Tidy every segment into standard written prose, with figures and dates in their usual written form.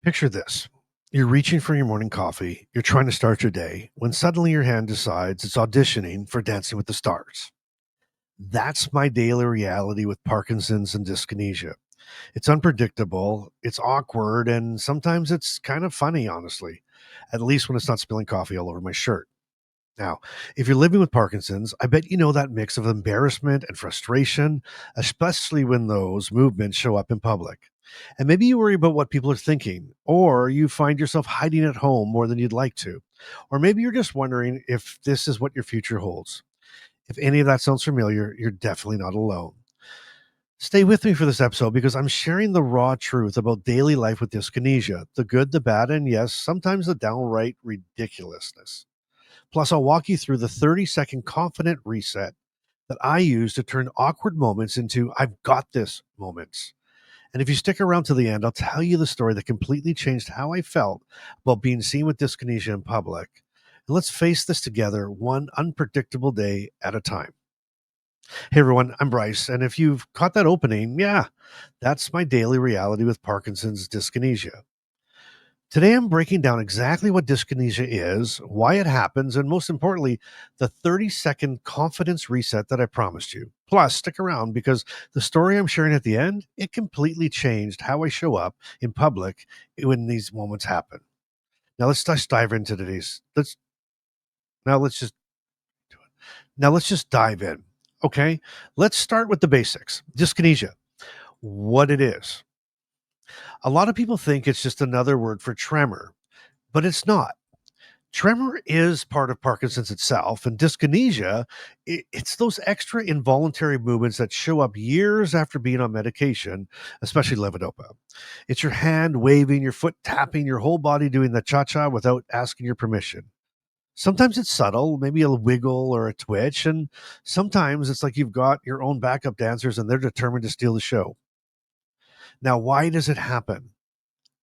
Picture this. You're reaching for your morning coffee, you're trying to start your day, when suddenly your hand decides it's auditioning for Dancing with the Stars. That's my daily reality with Parkinson's and dyskinesia. It's unpredictable, it's awkward, and sometimes it's kind of funny, honestly, at least when it's not spilling coffee all over my shirt. Now, if you're living with Parkinson's, I bet you know that mix of embarrassment and frustration, especially when those movements show up in public. And maybe you worry about what people are thinking, or you find yourself hiding at home more than you'd like to. Or maybe you're just wondering if this is what your future holds. If any of that sounds familiar, you're definitely not alone. Stay with me for this episode because I'm sharing the raw truth about daily life with dyskinesia, the good, the bad, and yes, sometimes the downright ridiculousness. Plus, I'll walk you through the 30-second confident reset that I use to turn awkward moments into I've got this moments. And if you stick around to the end, I'll tell you the story that completely changed how I felt about being seen with dyskinesia in public. And let's face this together one unpredictable day at a time. Hey everyone, I'm Bryce. And if you've caught that opening, yeah, that's my daily reality with Parkinson's dyskinesia. Today, I'm breaking down exactly what dyskinesia is, why it happens, and most importantly, the 30-second confidence reset that I promised you. Plus, stick around because the story I'm sharing at the end, it completely changed how I show up in public when these moments happen. Now, let's just dive into today's. Now let's just now let's just dive in. Okay, let's start with the basics. Dyskinesia, what it is. A lot of people think it's just another word for tremor, but it's not. Tremor is part of Parkinson's itself, and dyskinesia, it's those extra involuntary movements that show up years after being on medication, especially levodopa. It's your hand waving, your foot tapping, your whole body doing the cha cha without asking your permission. Sometimes it's subtle, maybe a wiggle or a twitch, and sometimes it's like you've got your own backup dancers and they're determined to steal the show. Now, why does it happen?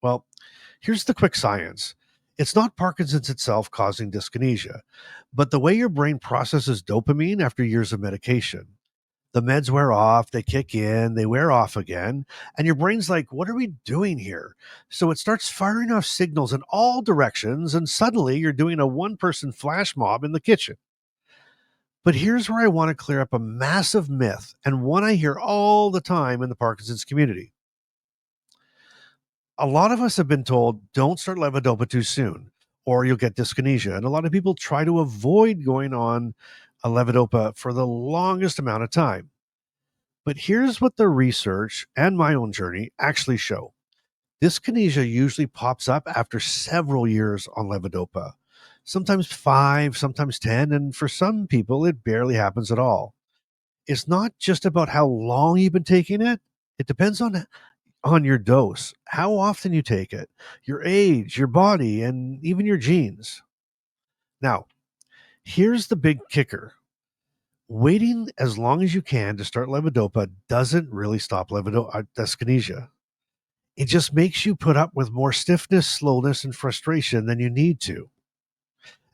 Well, here's the quick science. It's not Parkinson's itself causing dyskinesia, but the way your brain processes dopamine after years of medication. The meds wear off, they kick in, they wear off again, and your brain's like, what are we doing here? So it starts firing off signals in all directions, and suddenly you're doing a one person flash mob in the kitchen. But here's where I want to clear up a massive myth and one I hear all the time in the Parkinson's community. A lot of us have been told don't start levodopa too soon or you'll get dyskinesia. And a lot of people try to avoid going on a levodopa for the longest amount of time. But here's what the research and my own journey actually show. Dyskinesia usually pops up after several years on levodopa, sometimes 5, sometimes 10, and for some people, it barely happens at all. It's not just about how long you've been taking it, it depends on your dose, how often you take it, your age, your body, and even your genes. Now, here's the big kicker. Waiting as long as you can to start levodopa doesn't really stop dyskinesia. It just makes you put up with more stiffness, slowness, and frustration than you need to.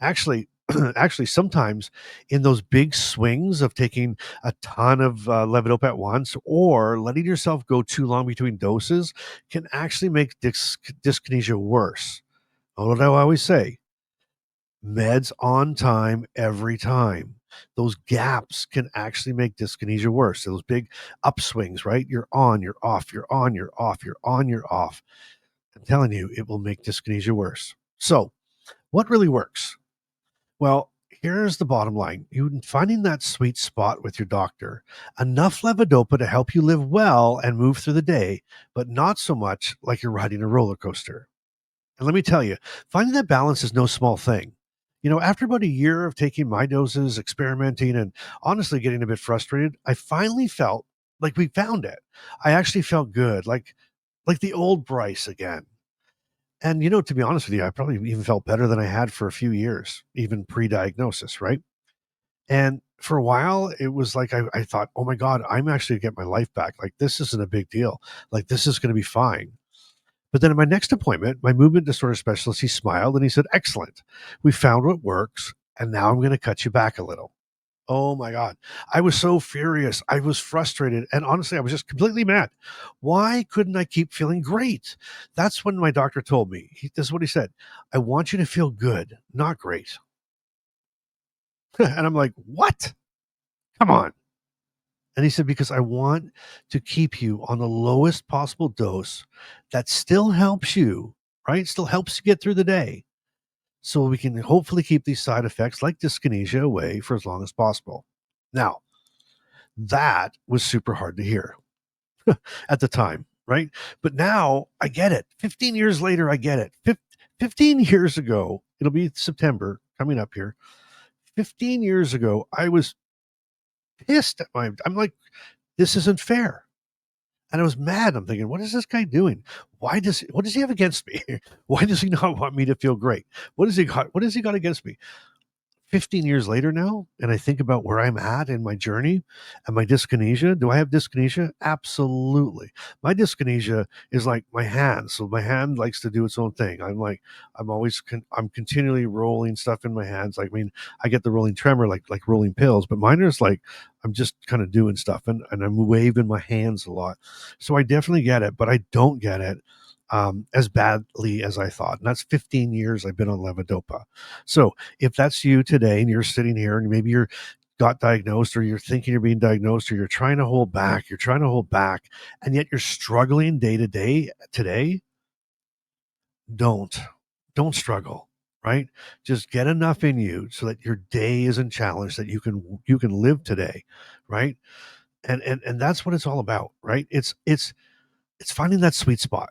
Actually, actually, sometimes in those big swings of taking a ton of levodopa at once or letting yourself go too long between doses can actually make dyskinesia worse. What do I always say? Meds on time every time. Those gaps can actually make dyskinesia worse. So those big upswings, right? You're on, you're off, you're on, you're off, you're on, you're off. I'm telling you, it will make dyskinesia worse. So, what really works? Well, here's the bottom line. You finding that sweet spot with your doctor. Enough levodopa to help you live well and move through the day, but not so much like you're riding a roller coaster. And let me tell you, finding that balance is no small thing. After about a year of taking my doses, experimenting, and honestly getting a bit frustrated, I finally felt like we found it. I actually felt good, like the old Bryce again. And to be honest with you, I probably even felt better than I had for a few years, even pre-diagnosis, right? And for a while, it was like I thought, oh my God, I'm actually gonna get my life back. Like this isn't a big deal. Like this is gonna be fine. But then at my next appointment, my movement disorder specialist, he smiled and he said, excellent. We found what works, and now I'm going to cut you back a little. Oh my god. I was so furious. I was frustrated, and honestly, I was just completely mad. Why couldn't I keep feeling great? That's when my doctor told me. This is what he said. "I want you to feel good, not great." And I'm like, "What? Come on." And he said, "Because I want to keep you on the lowest possible dose that still helps you, right? Still helps you get through the day. So we can hopefully keep these side effects like dyskinesia away for as long as possible." Now, that was super hard to hear at the time, right? But now I get it. 15 years later, I get it. 15 years ago, it'll be September coming up here. 15 years ago, I was pissed at I'm like, this isn't fair. And I was mad. I'm thinking, what is this guy doing? What does he have against me? Why does he not want me to feel great? What has he got against me? 15 years later now, and I think about where I'm at in my journey and my dyskinesia. Do I have dyskinesia? Absolutely. My dyskinesia is like my hand. So my hand likes to do its own thing. I'm continually rolling stuff in my hands. Like, I mean, I get the rolling tremor, like rolling pills, but mine is like, I'm just kind of doing stuff and I'm waving my hands a lot. So I definitely get it, but I don't get it as badly as I thought. And that's 15 years I've been on Levodopa. So if that's you today and you're sitting here and maybe you're got diagnosed or you're thinking you're being diagnosed or you're trying to hold back, and yet you're struggling day to day today, don't. Don't struggle, right? Just get enough in you so that your day isn't challenged, that you can live today, right? And that's what it's all about, right? It's finding that sweet spot,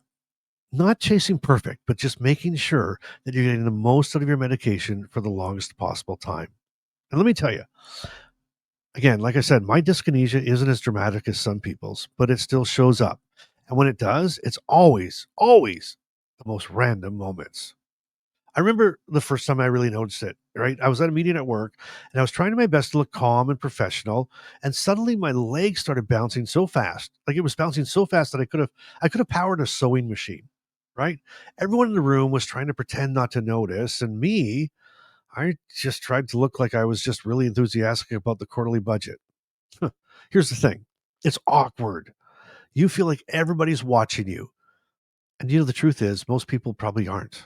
not chasing perfect, but just making sure that you're getting the most out of your medication for the longest possible time. And let me tell you, again, like I said, my dyskinesia isn't as dramatic as some people's, but it still shows up. And when it does, it's always, always the most random moments. I remember the first time I really noticed it, right? I was at a meeting at work and I was trying my best to look calm and professional. And suddenly my legs started bouncing so fast. Like it was bouncing so fast that I could have powered a sewing machine, right? Everyone in the room was trying to pretend not to notice. And me, I just tried to look like I was just really enthusiastic about the quarterly budget. Here's the thing. It's awkward. You feel like everybody's watching you. And the truth is, most people probably aren't.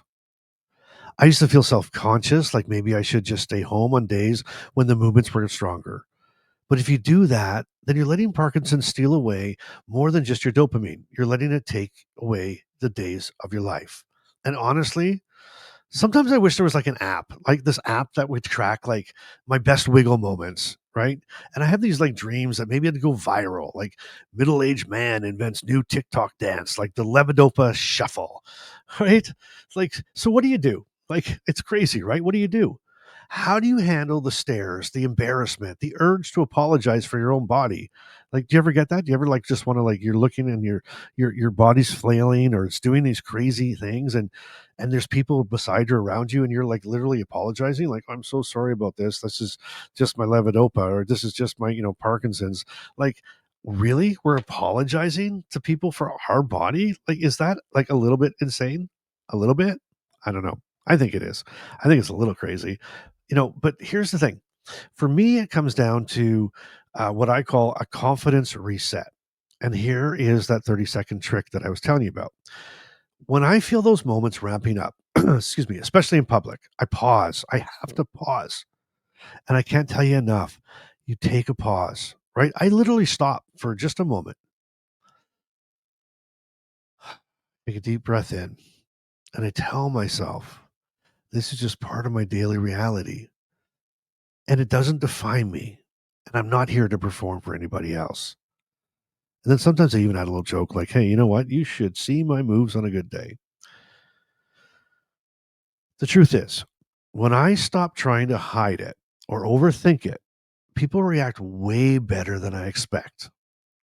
I used to feel self conscious, like maybe I should just stay home on days when the movements were stronger. But if you do that, then you're letting Parkinson steal away more than just your dopamine. You're letting it take away the days of your life. And honestly, sometimes I wish there was like an app, like this app that would track like my best wiggle moments, right? And I have these like dreams that maybe I'd go viral, like middle-aged man invents new TikTok dance, like the Levodopa shuffle, right? It's like, so what do you do? Like, it's crazy, right? What do you do? How do you handle the stares, the embarrassment, the urge to apologize for your own body? Like, do you ever get that? Do you ever like just want to like you're looking and your body's flailing or it's doing these crazy things and there's people beside you around you and you're like literally apologizing like, I'm so sorry about this is just my levodopa or this is just my Parkinson's. Like, really, we're apologizing to people for our body? Like, is that like a little bit insane? A little bit? I don't know. I think it is. I think it's a little crazy. But here's the thing. For me, it comes down to what I call a confidence reset. And here is that 30-second trick that I was telling you about. When I feel those moments ramping up, excuse me, especially in public, I pause. I have to pause. And I can't tell you enough. You take a pause, right? I literally stop for just a moment, take a deep breath in, and I tell myself, this is just part of my daily reality. And it doesn't define me. And I'm not here to perform for anybody else. And then sometimes I even add a little joke like, hey, you know what? You should see my moves on a good day. The truth is, when I stop trying to hide it or overthink it, people react way better than I expect.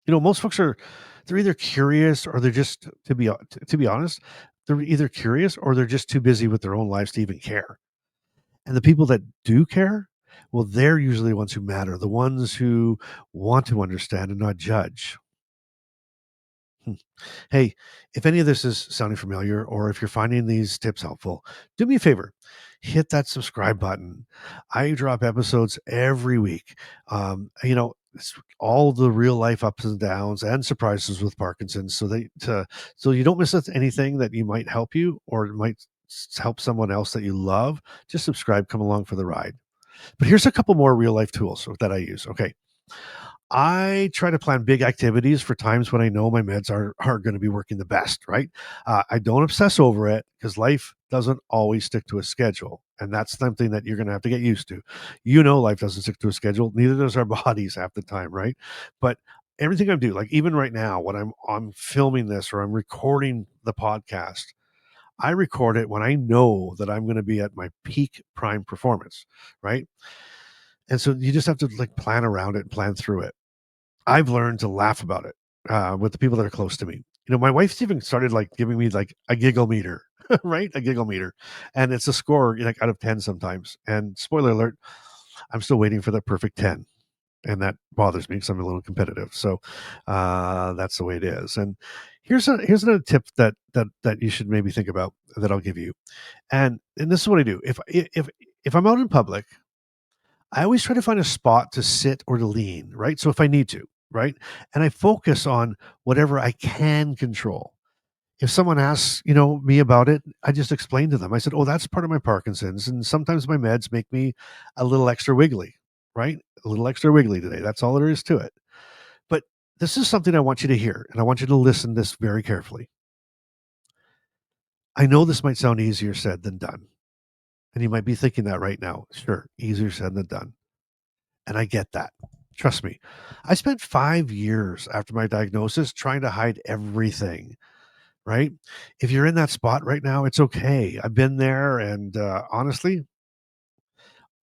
Most folks they're either curious or they're just to be honest, they're either curious or they're just too busy with their own lives to even care. And the people that do care, well, they're usually the ones who matter, the ones who want to understand and not judge. Hmm. Hey, if any of this is sounding familiar or if you're finding these tips helpful, do me a favor. Hit that subscribe button. I drop episodes every week. It's all the real life ups and downs and surprises with Parkinson's, so you don't miss anything that you might help you or might help someone else that you love. Just subscribe, come along for the ride. But here's a couple more real life tools that I use. Okay, I try to plan big activities for times when I know my meds are going to be working the best, right? I don't obsess over it because life doesn't always stick to a schedule. And that's something that you're going to have to get used to. Life doesn't stick to a schedule. Neither does our bodies half the time, right? But everything I do, like even right now, when I'm filming this or I'm recording the podcast, I record it when I know that I'm going to be at my peak prime performance, right? And so you just have to like plan around it and plan through it. I've learned to laugh about it with the people that are close to me. My wife's even started like giving me like a giggle meter, right? A giggle meter, and it's a score like out of 10 sometimes. And spoiler alert, I'm still waiting for that perfect 10, and that bothers me because I'm a little competitive. So that's the way it is. And here's another tip that you should maybe think about that I'll give you. And this is what I do if I'm out in public. I always try to find a spot to sit or to lean, right? So if I need to, right? And I focus on whatever I can control. If someone asks, me about it, I just explain to them. I said, "Oh, that's part of my Parkinson's, and sometimes my meds make me a little extra wiggly, right? A little extra wiggly today. That's all there is to it." But this is something I want you to hear, and I want you to listen this very carefully. I know this might sound easier said than done, and you might be thinking that right now. Sure, easier said than done. And I get that. Trust me. I spent 5 years after my diagnosis trying to hide everything, right? If you're in that spot right now, it's okay. I've been there, and, honestly,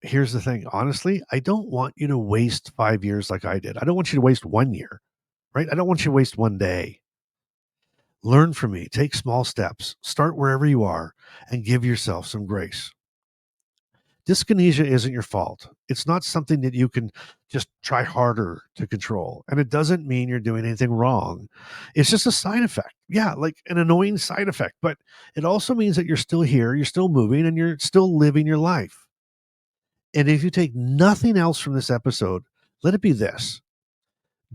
here's the thing. Honestly, I don't want you to waste 5 years like I did. I don't want you to waste 1 year, right? I don't want you to waste 1 day. Learn from me. Take small steps. Start wherever you are and give yourself some grace. Dyskinesia isn't your fault. It's not something that you can just try harder to control. And it doesn't mean you're doing anything wrong. It's just a side effect. Yeah, like an annoying side effect. But it also means that you're still here, you're still moving, and you're still living your life. And if you take nothing else from this episode, let it be this: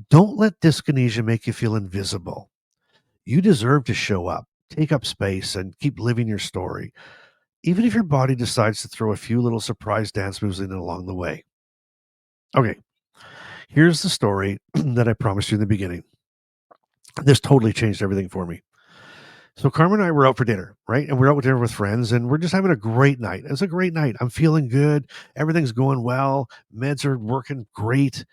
don't let dyskinesia make you feel invisible. You deserve to show up, take up space, and keep living your story, even if your body decides to throw a few little surprise dance moves in along the way. Okay, here's the story that I promised you in the beginning. This totally changed everything for me. So Carmen and I were out for dinner, right? And we're out with dinner with friends, and we're just having a great night. It's a great night. I'm feeling good. Everything's going well. Meds are working great.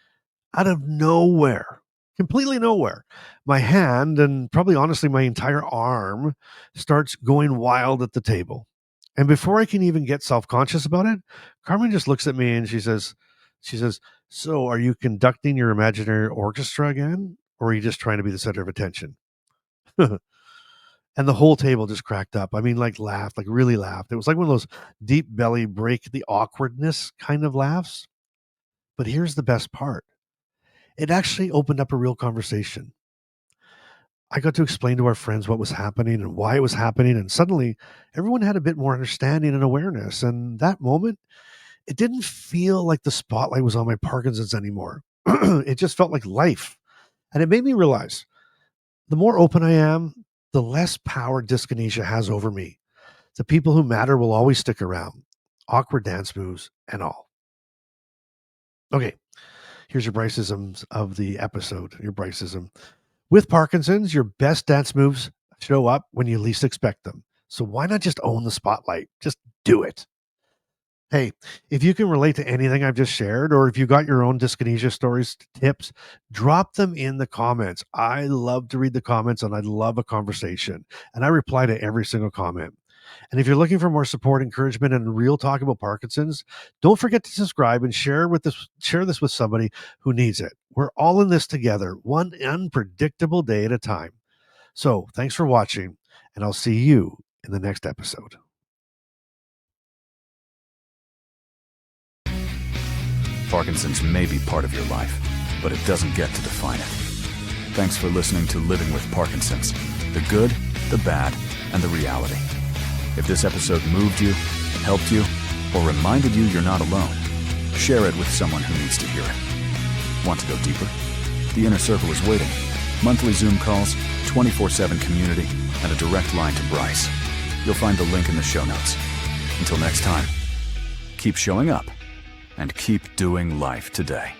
Out of nowhere, completely nowhere, my hand and probably honestly my entire arm starts going wild at the table. And before I can even get self-conscious about it, Carmen just looks at me and she says, "So are you conducting your imaginary orchestra again? Or are you just trying to be the center of attention?" And the whole table just cracked up. I mean, like laughed, like really laughed. It was like one of those deep belly break the awkwardness kind of laughs. But here's the best part. It actually opened up a real conversation. I got to explain to our friends what was happening and why it was happening. And suddenly everyone had a bit more understanding and awareness. And that moment, it didn't feel like the spotlight was on my Parkinson's anymore. It just felt like life. And it made me realize the more open I am, the less power dyskinesia has over me. The people who matter will always stick around, awkward dance moves and all. Okay, here's your Bryce-isms of the episode, your Bryce-ism. With Parkinson's, your best dance moves show up when you least expect them. So why not just own the spotlight? Just do it. Hey, if you can relate to anything I've just shared, or if you got your own dyskinesia stories, tips, drop them in the comments. I love to read the comments and I love a conversation. And I reply to every single comment. And if you're looking for more support, encouragement, and real talk about Parkinson's, don't forget to subscribe and share this with somebody who needs it. We're all in this together, one unpredictable day at a time. So thanks for watching, and I'll see you in the next episode. Parkinson's may be part of your life, but it doesn't get to define it. Thanks for listening to Living with Parkinson's, the good, the bad, and the reality. If this episode moved you, helped you, or reminded you you're not alone, share it with someone who needs to hear it. Want to go deeper? The Inner Circle is waiting. Monthly Zoom calls, 24/7 community, and a direct line to Bryce. You'll find the link in the show notes. Until next time, keep showing up and keep doing life today.